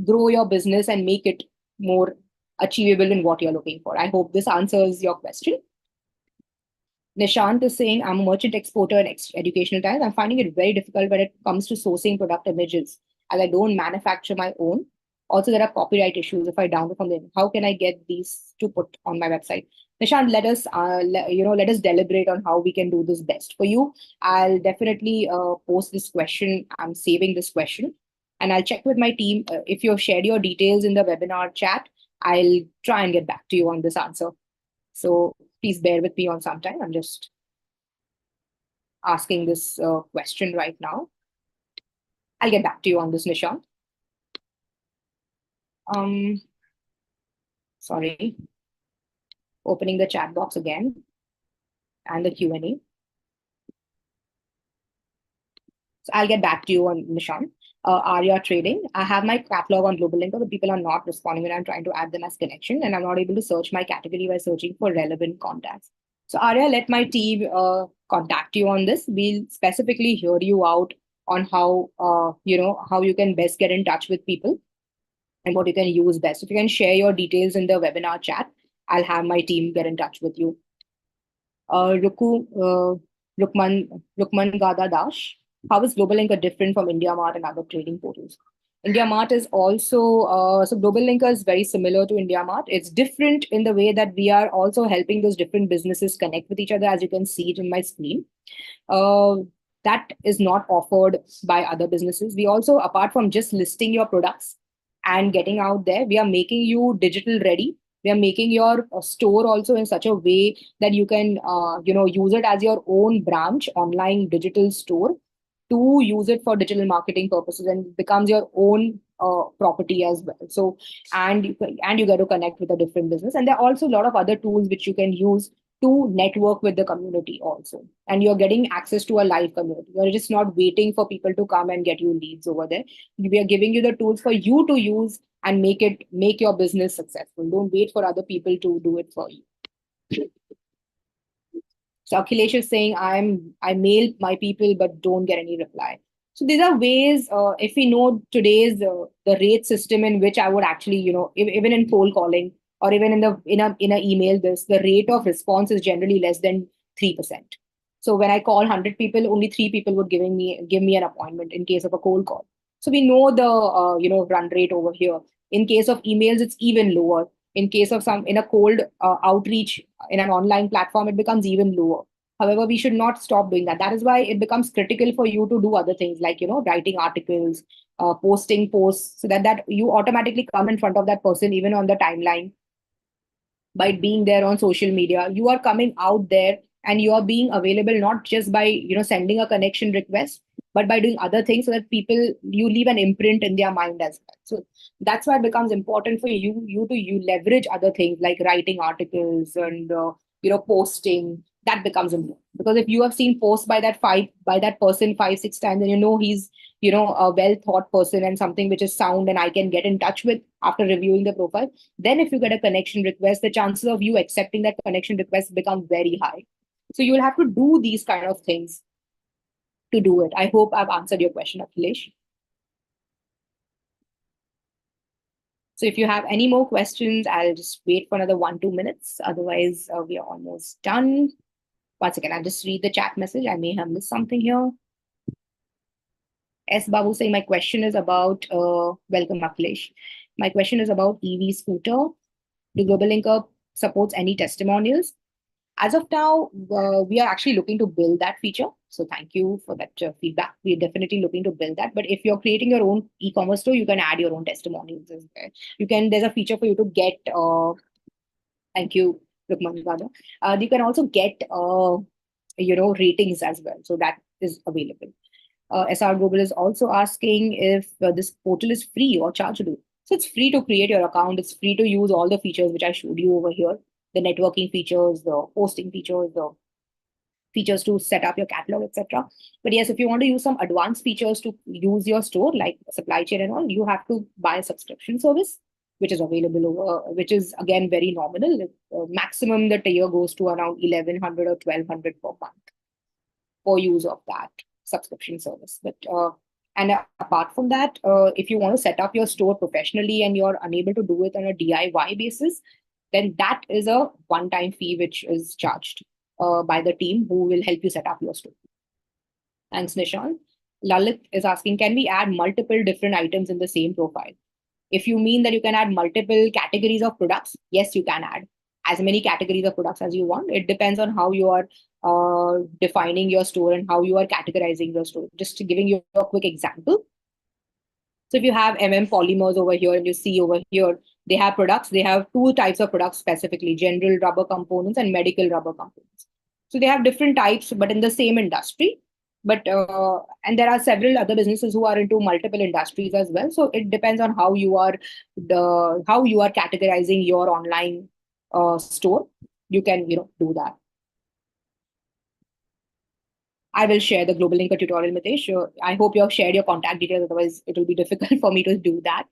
grow your business and make it more achievable in what you're looking for. I hope this answers your question. Nishant is saying, I'm a merchant exporter in educational tiles. I'm finding it very difficult when it comes to sourcing product images, as I don't manufacture my own. Also, there are copyright issues if I download from them. How can I get these to put on my website? Nishant, let us deliberate on how we can do this best for you. I'll definitely post this question. I'm saving this question, and I'll check with my team. If you've shared your details in the webinar chat, I'll try and get back to you on this answer. So please bear with me on some time. I'm just asking this question right now. I'll get back to you on this, Nishant. Sorry. Opening the chat box again and the Q&A. So I'll get back to you on Nishant. Arya Trading. I have my catalog on GlobalLinker, but people are not responding when I'm trying to add them as connection, and I'm not able to search my category by searching for relevant contacts. So Arya, let my team contact you on this. We'll specifically hear you out on how how you can best get in touch with people and what you can use best. If you can share your details in the webinar chat, I'll have my team get in touch with you. Lukman Gada Dash. How is GlobalLinker different from IndiaMart and other trading portals? IndiaMart is also, so GlobalLinker is very similar to IndiaMart. It's different in the way that we are also helping those different businesses connect with each other, as you can see it in my screen. That is not offered by other businesses. We also, apart from just listing your products and getting out there, we are making you digital ready. We are making your store also in such a way that you can use it as your own branch online digital store to use it for digital marketing purposes, and it becomes your own property as well. So and you get to connect with a different business, and there are also a lot of other tools which you can use to network with the community also, and you're getting access to a live community. You're just not waiting for people to come and get you leads over there. We are giving you the tools for you to use and make your business successful. Don't wait for other people to do it for you. So Akhilesh is saying, I mail my people but don't get any reply. So these are ways. If we know today's the rate system in which I would actually, even in cold calling or even in a email, the rate of response is generally less than 3%. So when I call 100 people, only 3 people would give me an appointment in case of a cold call. So we know the run rate over here. In case of emails, it's even lower. In case of in a cold outreach in an online platform, it becomes even lower. However, we should not stop doing that. That is why it becomes critical for you to do other things like, writing articles, posting posts, so that you automatically come in front of that person, even on the timeline. By being there on social media, you are coming out there and you are being available not just by, sending a connection request, but by doing other things so that you leave an imprint in their mind as well. So that's why it becomes important for you leverage other things like writing articles and posting. That becomes important, because if you have seen posts by that person 5, 6 times, then he's a well thought person and something which is sound and I can get in touch with after reviewing the profile. Then if you get a connection request, the chances of you accepting that connection request become very high. So you'll have to do these kind of things to do it. I hope I've answered your question, Akhilesh. So if you have any more questions, I'll just wait for another 1, 2 minutes. Otherwise, we are almost done. Once again, I'll just read the chat message. I may have missed something here. S. Babu saying, my question is about, welcome Akhilesh. My question is about EV scooter. Do GlobalLinker supports any testimonials? As of now, we are actually looking to build that feature. So thank you for that feedback. We're definitely looking to build that. But if you're creating your own e-commerce store, you can add your own testimonials as well. There's a feature for you to get, thank you, Rukman Gada. You can also get, ratings as well. So that is available. SR Global is also asking if this portal is free or chargeable. So it's free to create your account. It's free to use all the features which I showed you over here, the networking features, the hosting features, the features to set up your catalog, etc. But yes, if you want to use some advanced features to use your store, like supply chain and all, you have to buy a subscription service, which is available over, which is again very nominal. Maximum the tier goes to around 1100 or 1200 per month for use of that subscription service. But and apart from that, if you want to set up your store professionally and you're unable to do it on a DIY basis, then that is a one-time fee which is charged by the team who will help you set up your store. Thanks, Nishant. Lalit is asking, can we add multiple different items in the same profile? If you mean that you can add multiple categories of products, yes, you can add as many categories of products as you want. It depends on how you are defining your store and how you are categorizing your store. Just giving you a quick example. So if you have polymers over here and you see over here, they have products. They have two types of products specifically, general rubber components and medical rubber components. So they have different types, but in the same industry. But and there are several other businesses who are into multiple industries as well. So it depends on how you are categorizing your online store. You can do that. I will share the GlobalLinker tutorial, Mitesh. I hope you have shared your contact details. Otherwise, it will be difficult for me to do that.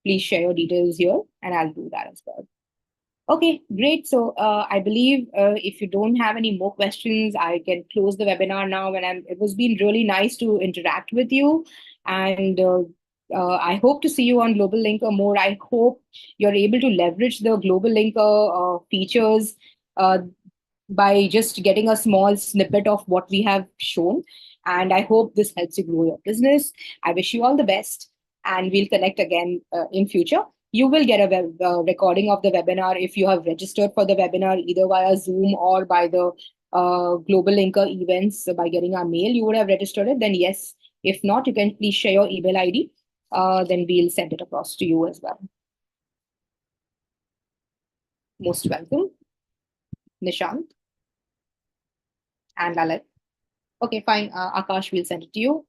Please share your details here, and I'll do that as well. Okay, great. So I believe if you don't have any more questions, I can close the webinar now. It was been really nice to interact with you, and I hope to see you on GlobalLinker more. I hope you're able to leverage the GlobalLinker features by just getting a small snippet of what we have shown. And I hope this helps you grow your business. I wish you all the best, and we'll connect again in future. You will get a recording of the webinar if you have registered for the webinar, either via Zoom or by the GlobalLinker events by getting our mail. You would have registered it. Then yes. If not, you can please share your email ID. Then we'll send it across to you as well. Most welcome, Nishant and Lalit. Okay, fine. Akash, we'll send it to you.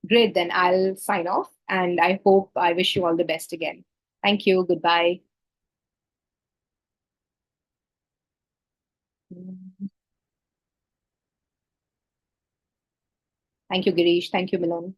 Great, then I'll sign off, and I wish you all the best again. Thank you. Goodbye. Thank you, Girish. Thank you, Milan.